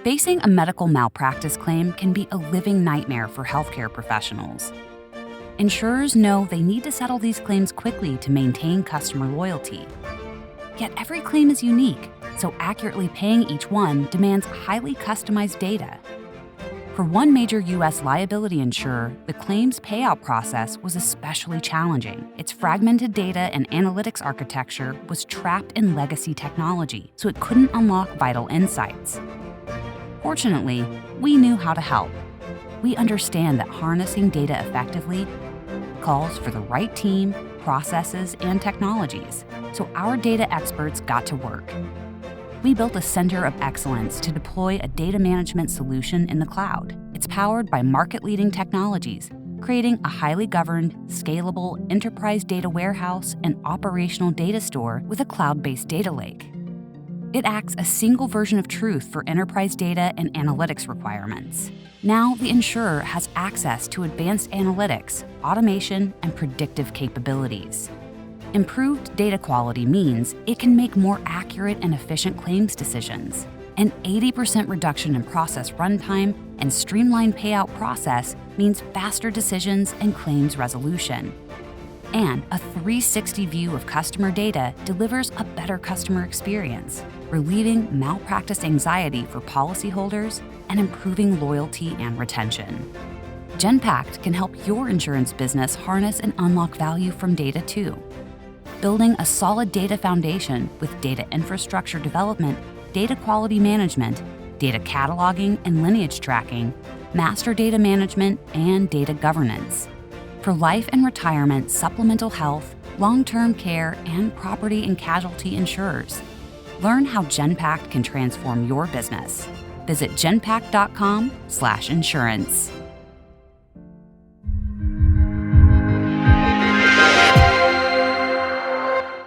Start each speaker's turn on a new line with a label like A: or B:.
A: Facing a medical malpractice claim can be a living nightmare for healthcare professionals. Insurers know they need to settle these claims quickly to maintain customer loyalty. Yet every claim is unique, so accurately paying each one demands highly customized data. For one major U.S. liability insurer, the claims payout process was especially challenging. Its fragmented data and analytics architecture was trapped in legacy technology, so it couldn't unlock vital insights. Fortunately, we knew how to help. We understand that harnessing data effectively calls for the right team, processes, and technologies, so our data experts got to work. We built a center of excellence to deploy a data management solution in the cloud. It's powered by market-leading technologies, creating a highly governed, scalable enterprise data warehouse and operational data store with a cloud-based data lake. It acts as a single version of truth for enterprise data and analytics requirements. Now, the insurer has access to advanced analytics, automation, and predictive capabilities. Improved data quality means it can make more accurate and efficient claims decisions. An 80% reduction in process runtime and streamlined payout process means faster decisions and claims resolution. And a 360 view of customer data delivers a better customer experience, relieving malpractice anxiety for policyholders and improving loyalty and retention. Genpact can help your insurance business harness and unlock value from data too. Building a solid data foundation with data infrastructure development, data quality management, data cataloging and lineage tracking, master data management, and data governance. For life and retirement, supplemental health, long-term care, and property and casualty insurers. Learn how Genpact can transform your business. Visit genpact.com/insurance.